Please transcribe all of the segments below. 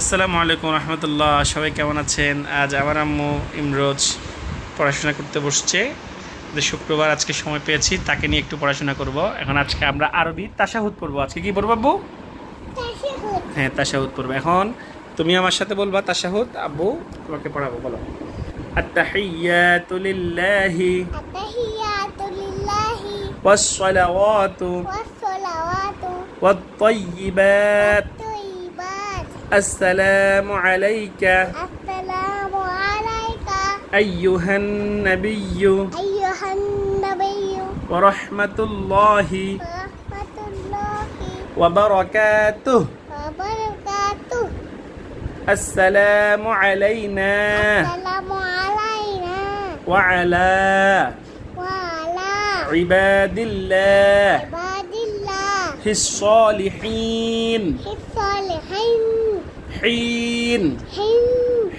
আসসালামু আলাইকুম রহমতুল্লাহ। সবাই কেমন আছেন? আজ আমার আম্মু ইমরোজ পড়াশোনা করতে বসছে। শুক্রবার আজকে সময় পেয়েছি, তাকে নিয়ে একটু পড়াশোনা করব। এখন আজকে আমরা আরবি তাশাহুদ পড়বো। আজকে কি পড়বো আব্বু? হ্যাঁ, তাশাহুদ পড়বো। এখন তুমি আমার সাথে বলবা তাশাহুদ, আব্বু তোমাকে পড়াবো। বলো আত্তাহিয়াতু লিল্লাহি ওয়াস-সালাওয়াতু ওয়াত-তাইয়্যিবাত আসসালামু আলাইকা আইয়ুহান নাবিয়্যু ওয়া রাহমাতুল্লাহি ওয়া বারাকাতুহু আসসালামু আলাইনা ওয়া আলা ইবাদিল্লাহিস সালিহিন حين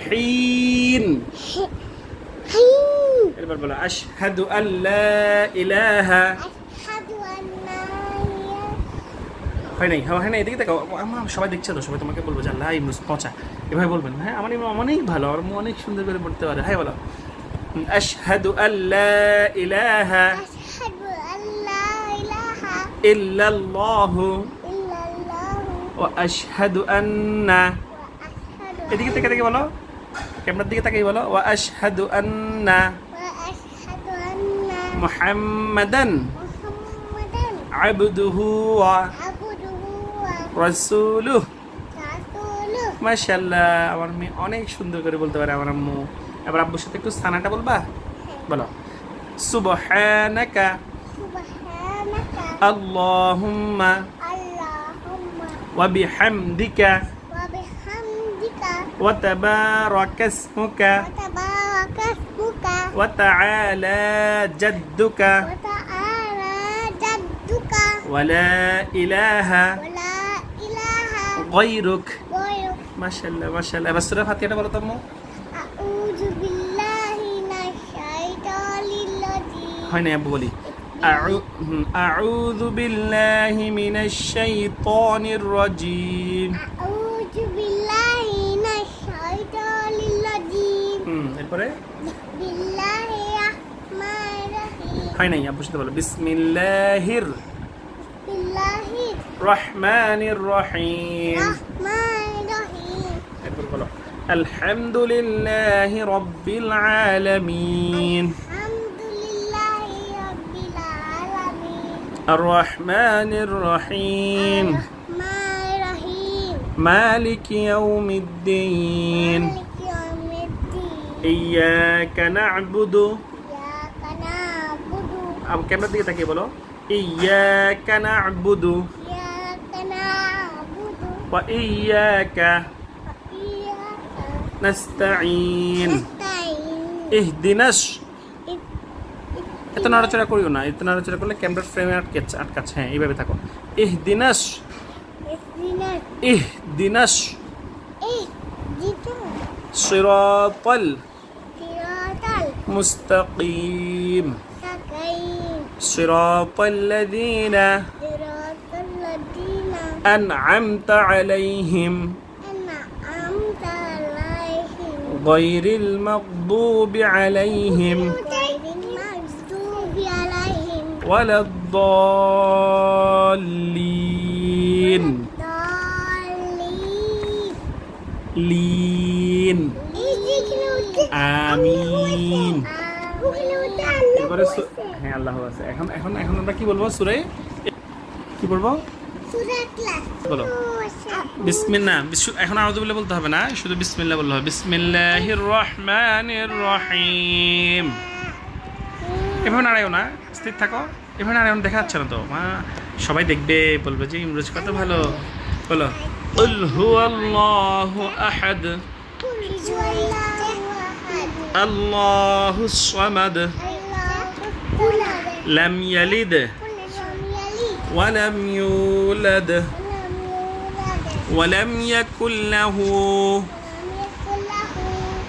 حين এবার বলো আশহাদু আল্লা ইলাহা হয় নাই হয় নাই। এদিকে দেখো, আমার সবাই দেখছে তো, সবাই তোমাকে বলবো যে আল্লাহ ইমরোজ পচা, এভাবে বলবেন। হ্যাঁ, আমার ইমাম অনেক ভালো, আর অনেক সুন্দর করে পড়তে পারে। হ্যাঁ বলো আশহাদু আল্লা ইলাহা ইল্লাল্লাহু ওয়া আশহাদু আন্না, এদিকে থেকে বলো, ক্যামেরার দিকে তাকিয়ে বলো ওয়া আশহাদু আন্না মুহাম্মাদান আবদুহু ওয়া রাসূলুহু। মাশাআল্লাহ, আমার মেয়ে অনেক সুন্দর করে বলতে পারে আমার আম্মু। এবার আব্বুর সাথে একটু সানাটা বলবা। বলো সুবহানাকা আল্লাহুম্মা ওয়া বিহামদিকা ওয়া তাবারাকা ইসমুকা ওয়া তাআলা জাদ্দুকা ওয়া লা ইলাহা গায়রুক। মাশাআল্লাহ মাশাআল্লাহ। এবার সূরা ফাতিহাটা বলো তো আম্মু। আউযু বিল্লাহি মিনাশ শাইতানির রাজিম। হয় না আব্বু? বলি আউযু বিল্লাহি মিনাশ শাইতানির রাজিম। আউযু বিল্লাহি মিনাশ শাইতানির রাজিম। এরপরে বিসমিল্লাহির রাহমানির রাহিম। হয় নাই, আব্বুর সাথে বলো বিসমিল্লাহির রহমানির রহিম। এরপর বলো আলহামদুলিল্লাহি রাব্বিল আলামিন। আর রহমানির রহিম মালিকি ইয়াউমিদ্দিন। ইয়াকা না'বুদু, ক্যামেরার দিকে তাকিয়ে বলো ইয়াকা না'বুদু ওয়া ইয়াকা নাস্তাঈন। ইহদিনাস, এত নাড়াচড়া করিও না, এত নাড়াচড়া করলে ক্যামেরার ফ্রেমে আটকাচ্ছে। হ্যাঁ, এইভাবে থাকো। ইহদিনাস ইহদিনাস সিরাতাল মুস্তাকিম সিরাতাল লাযীনা আন'আমতা আলাইহিম গায়রিল মাগদুবি আলাইহিম ওয়ালাদ-দাল্লিন। লিন আমিন। এবারে হ্যাঁ, আল্লাহ আছে। এখন এখন এখন আমরা কি বলবো? সূরা কি বলবো? সূরা ইখলাস বলো বিসমিল্লাহ। এখন আউযু বিল্লাহ বলতে হবে না, শুধু বিসমিল্লাহ বলতে হবে। বিসমিল্লাহির রহমানির রহিম। এভাবে নাড়াইও না, স্থির থাকো। এভাবে নাড়াইও না, দেখা যাচ্ছে না তো মা, সবাই দেখবে, বলবে যে ইমরোজ কত ভালো। বলো কুল হুয়াল্লাহু আহাদ আল্লাহুস সামাদ লাম ইয়ালিদ ওয়া লাম ইউলাদ ওয়া লাম ইয়াকুল লাহু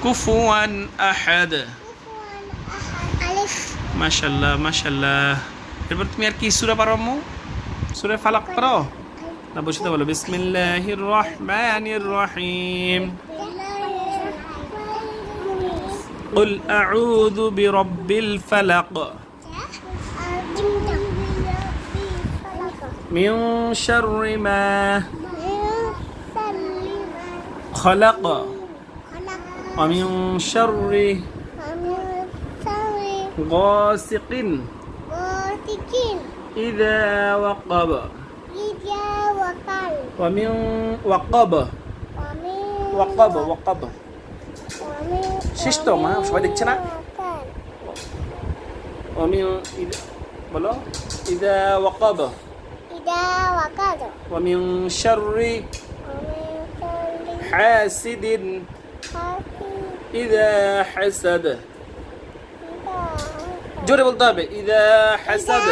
কুফুয়ান আহাদ। মাশাআল্লাহ মাশাআল্লাহ। এরপর তুমি আর কি সূরা পারো আম্মু? সূরা ফালাক পারো? না বসে তো বলো বিসমিল্লাহির রহমানির রহিম قل أعوذ برب الفلق من شر ما خلق ومن شر غاسق إذا وقب ومن وقب শেষ তো মা সবাই দেখছে না বলো إذا وقب ومن شر حاسد إذا حسد জোরে বলতে হবে إذا حسد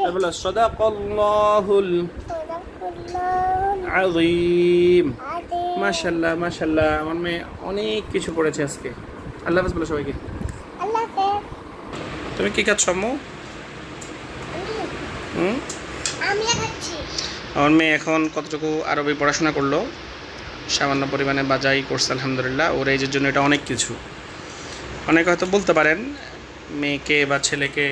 বলো صدق الله العظيم মাশাআল্লাহ মাশাআল্লাহ আমার মেয়ে অনেক কিছু পড়েছে আজকে আল্লাহ হাফেজ বলো সবাইকে আল্লাহ হাফেজ তুমি কি খাচ্ছ আম্মু আমি খাচ্ছি আমার মেয়ে এখন কতটুকু আরবি পড়াশোনা করলো সামান্য পরিমাণে বাজাই করছে আলহামদুলিল্লাহ ওর এজের জন্য এটা অনেক কিছু অনেকে হয়তো বলতে পারেন মেয়েকে বা ছেলেকে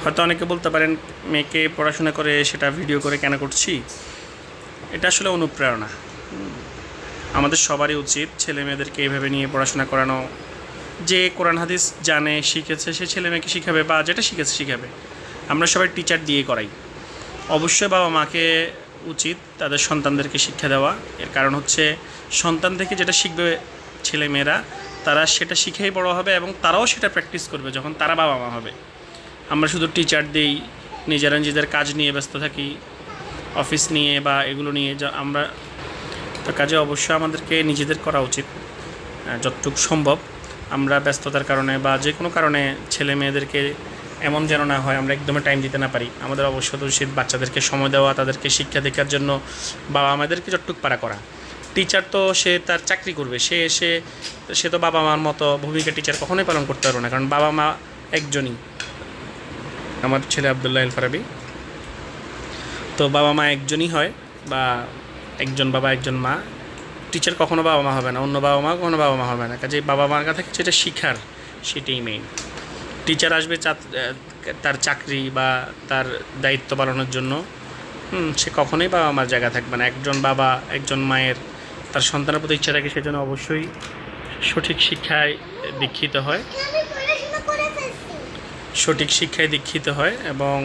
হয়তো অনেকে বলতে পারেন মেয়েকে পড়াশোনা করে সেটা ভিডিও করে কেন করছি এটা আসলে অনুপ্রেরণা আমাদের সবারই উচিত ছেলে মেয়েদেরকে এইভাবে নিয়ে পড়াশোনা করানো যে কোরআন হাদিস জানে শিখেছে সে ছেলে মেয়েকে শিখাবে বা যেটা শিখেছে শিখাবে আমরা সবাই টিচার দিয়ে করাই অবশ্যই বাবা মাকে উচিত তাদের সন্তানদেরকে শিক্ষা দেওয়া এর কারণ হচ্ছে সন্তান থেকে যেটা শিখবে ছেলে মেয়েরা তারা সেটা শিখেই বড় হবে এবং তারাও সেটা প্র্যাকটিস করবে যখন তারা বাবা মা হবে আমরা শুধু টিচার দিই নিজেরা নিজেদের কাজ নিয়ে ব্যস্ত থাকি অফিস নিয়ে বা এগুলো নিয়ে আমরা তো কাজে অবশ্যই আমাদেরকে নিজেদের করা উচিত যতটুকু সম্ভব আমরা ব্যস্ততার কারণে বা যে কোনো কারণে ছেলে মেয়েদেরকে এমন যেন না হয় আমরা একদমই টাইম দিতে না পারি আমাদের অবশ্যই উচিত বাচ্চাদেরকে সময় দেওয়া তাদেরকে শিক্ষা দীক্ষার জন্য বাবা আমাদেরকে যতটুকু পারা করা টিচার তো সে তার চাকরি করবে সে তো বাবা মার মতো ভূমিকা টিচার কখনোই পালন করতে পারবে না কারণ বাবা মা একজনই আমার ছেলে আব্দুল্লাহ আল ফারাবি তো বাবা মা একজনই হয় বা একজন বাবা একজন মা টিচার কখনো বাবা মা হবে না অন্য বাবা মা কখনো বাবা মা হবে না কাজে বাবা মার কাছে যেটা শিখার সেটাই মেইন টিচার আসবে তার চাকরি বা তার দায়িত্ব পালনের জন্য সে কখনোই বাবা মার জায়গা থাকবে না একজন বাবা একজন মায়ের তার সন্তানের প্রতি ইচ্ছা থাকে সেজন্য অবশ্যই সঠিক শিক্ষায় দীক্ষিত হয় এবং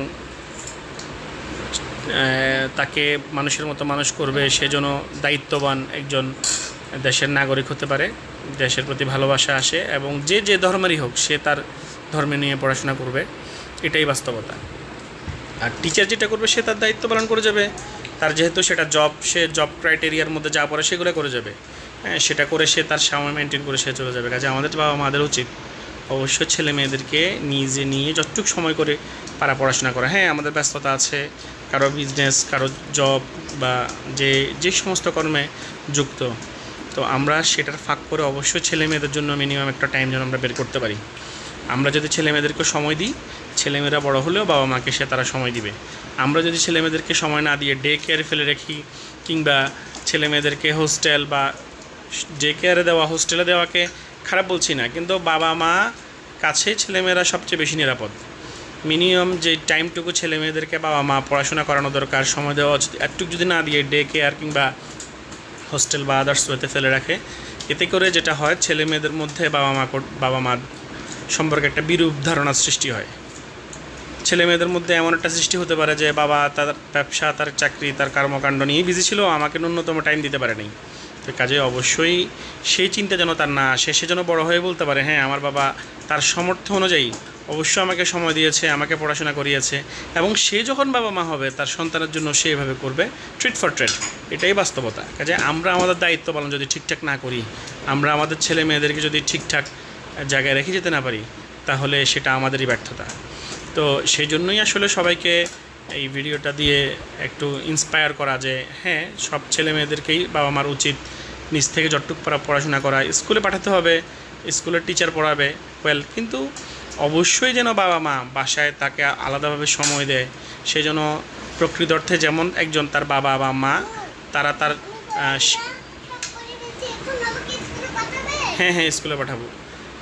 তাকে মানুষের মতো মানুষ করবে সেজন্য দায়িত্ববান একজন দেশের নাগরিক হতে পারে দেশের প্রতি ভালোবাসা আসে এবং যে যে ধর্মেরই হোক সে তার ধর্মে নিয়ে পড়াশোনা করবে এটাই বাস্তবতা আর টিচার যেটা করবে সে তার দায়িত্ব পালন করে যাবে তার যেহেতু সেটা জব সে জব ক্রাইটেরিয়ার মধ্যে যা পড়ে সেগুলো করে যাবে সেটা করে সে তার সময় মেনটেন করে সে চলে যাবে কাজে আমাদের বাবা মাদের উচিত অবশ্যই ছেলে মেয়েদেরকে নিজে নিয়ে যতটুকু সময় করে পড়াশোনা করা হ্যাঁ আমাদের ব্যস্ততা আছে কারো বিজনেস কারো জব বা যে সমস্ত কর্মে যুক্ত তো আমরা সেটার ফাঁক করে অবশ্যই ছেলে মেয়েদের জন্য মিনিমাম একটা টাইম যেন আমরা বের করতে পারি আমরা যদি ছেলে মেয়েদেরকে সময় দিই ছেলেমেয়েরা বড় হলেও বাবা মাকে তারা সময় দিবে আমরা যদি ছেলে মেয়েদেরকে সময় না দিয়ে ডে কেয়ারে ফেলে রাখি কিংবা ছেলে মেয়েদেরকে হোস্টেল বা ডে কেয়ারে দেওয়া হোস্টেলে দেওয়াকে খারাপ বলছি না কিন্তু বাবা মা কাছে ছেলেমেয়েরা সবচেয়ে বেশি নিরাপদ মিনিমাম যে টাইমটুকু ছেলে মেয়েদেরকে বাবা মা পড়াশোনা করানো দরকার সময় দেওয়া একটুকু যদি না দিয়ে ডে কেয়ার কিংবা হোস্টেল বা আদার্স ওয়েতে ফেলে রাখে এতে করে যেটা হয় ছেলে মেয়েদের মধ্যে বাবা মা সম্পর্কে একটা বিরূপ ধারণা সৃষ্টি হয় ছেলে মেয়েদের মধ্যে এমন একটা সৃষ্টি হতে পারে যে বাবা তার ব্যবসা তার চাকরি তার কর্মকাণ্ড নিয়ে বিজি ছিল আমাকে ন্যূনতম টাইম দিতে পারেনি তো কাজে অবশ্যই সেই চিন্তা যেন তার না আসে সে যেন বড় হয়ে বলতে পারে হ্যাঁ আমার বাবা তার সামর্থ্য অনুযায়ী অবশ্যই আমাকে সময় দিয়েছে আমাকে পড়াশোনা করিয়েছে এবং সে যখন বাবা মা হবে তার সন্তানের জন্য সে এভাবে করবে ট্রিট ফর ট্রেড এটাই বাস্তবতা কাজে আমরা আমাদের দায়িত্ব পালন যদি ঠিকঠাক না করি আমরা আমাদের ছেলে মেয়েদেরকে যদি ঠিকঠাক জায়গায় রেখে যেতে না পারি তাহলে সেটা আমাদেরই ব্যর্থতা তো সেই জন্যই আসলে সবাইকে এই ভিডিওটা দিয়ে একটু ইন্সপায়ার করা যে হ্যাঁ সব ছেলে মেয়েদেরকেই বাবা মার উচিত নিজ থেকে যতটুকু পড়াশোনা করা স্কুলে পাঠাতে হবে স্কুলের টিচার পড়াবে ওয়েল কিন্তু অবশ্যই যেন বাবা মা বাসায় তাকে আলাদাভাবে সময় দেয় সে যেন প্রকৃত অর্থে যেমন একজন তার বাবা বা মা তারা তার হ্যাঁ হ্যাঁ স্কুলে পাঠাবো।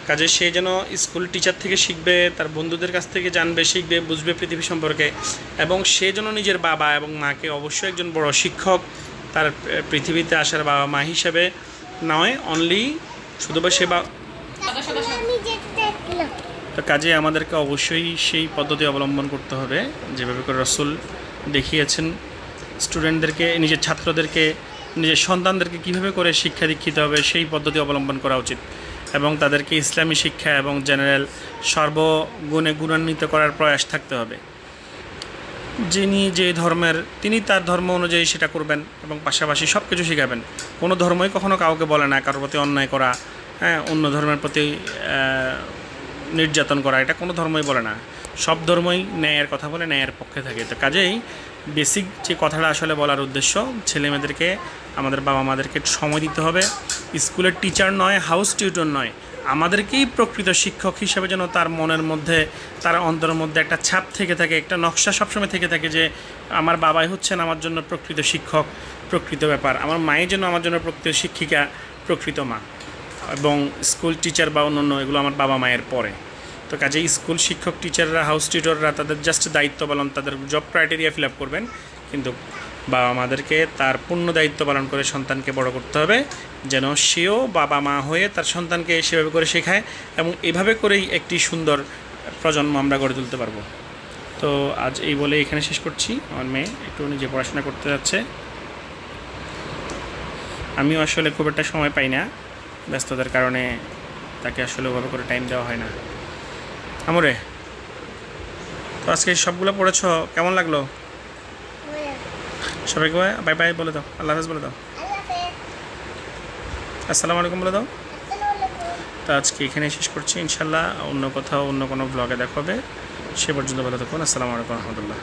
কাজে সে যেন স্কুল টিচার থেকে শিখবে, তার বন্ধুদের কাছ থেকে জানবে, শিখবে, বুঝবে পৃথিবী সম্পর্কে, এবং সে যেন নিজের বাবা এবং মাকে অবশ্যই একজন বড় শিক্ষক তার পৃথিবীতে আসার বাবা মা হিসেবে নয়, অনলি শুধু বা সে বা। তো কাজে আমাদেরকে অবশ্যই সেই পদ্ধতি অবলম্বন করতে হবে যেভাবে করে রাসূল দেখিয়েছেন স্টুডেন্টদেরকে, নিজের ছাত্রদেরকে, নিজের সন্তানদেরকে কীভাবে করে শিক্ষা দীক্ষিত হবে সেই পদ্ধতি অবলম্বন করা উচিত, এবং তাদেরকে ইসলামী শিক্ষা এবং জেনারেল সর্বগুণে গুণান্বিত করার প্রয়াস থাকতে হবে। যিনি যে ধর্মের তিনি তার ধর্ম অনুযায়ী সেটা করবেন এবং পাশাপাশি সব কিছু শেখাবেন। কোনো ধর্মই কখনো কাউকে বলে না কারোর প্রতি অন্যায় করা, হ্যাঁ, অন্য ধর্মের প্রতি নির্যাতন করা, এটা কোনো ধর্মই বলে না। সব ধর্মই ন্যায়ের কথা বলে, ন্যায়ের পক্ষে থাকে। তো কাজেই বেসিক যে কথাটা আসলে বলার উদ্দেশ্য, ছেলেমেয়েদেরকে আমাদের বাবা মাদেরকে সময় দিতে হবে। স্কুলের টিচার নয়, হাউস টিউটর নয়, আমাদেরকেই প্রকৃত শিক্ষক হিসেবে যেন তার মনের মধ্যে, তার অন্তরের মধ্যে একটা ছাপ থেকে থাকে, একটা নকশা সবসময় থেকে থাকে যে আমার বাবাই হচ্ছেন আমার জন্য প্রকৃত শিক্ষক, প্রকৃত ব্যাপার। আমার মায়ের জন্য আমার জন্য প্রকৃত শিক্ষিকা, প্রকৃত মা, এবং স্কুল টিচার বা অন্যান্য এগুলো আমার বাবা মায়ের পরে। তো কাজেই স্কুল শিক্ষক, টিচাররা, হাউস টিউটররা তাদের জাস্ট দায়িত্ব পালন, তাদের জব ক্রাইটেরিয়া ফিল আপ করবেন, কিন্তু বাবা মাদেরকে তার পূর্ণ দায়িত্ব পালন করে সন্তানকে বড় করতে হবে, যেন সেও বাবা মা হয়ে তার সন্তানকে সেভাবে করে শেখায়, এবং এভাবে করেই একটি সুন্দর প্রজন্ম আমরা গড়ে তুলতে পারবো। তো আজ এই বলে এখানে শেষ করছি। আমার মেয়ে একটু নিজে পড়াশোনা করতে যাচ্ছে, আমিও আসলে খুব একটা সময় পাই না, ব্যস্ততার কারণে তাকে আসলে ওভাবে করে টাইম দেওয়া হয় না। আমরে, তো আজকে সবগুলো পড়েছ, কেমন লাগলো? সবাইকে বাই বাই বলে দাও, আল্লাহ হাফেজ বলে দাও, আসসালামু আলাইকুম বলে দাও। তো আজকে এখানে শেষ করছি, ইনশাল্লাহ অন্য কোথাও অন্য কোনো ব্লগে দেখা হবে। সে পর্যন্ত ভালো থাকুন। আসসালামু আলাইকুম রহমতুল্লাহ।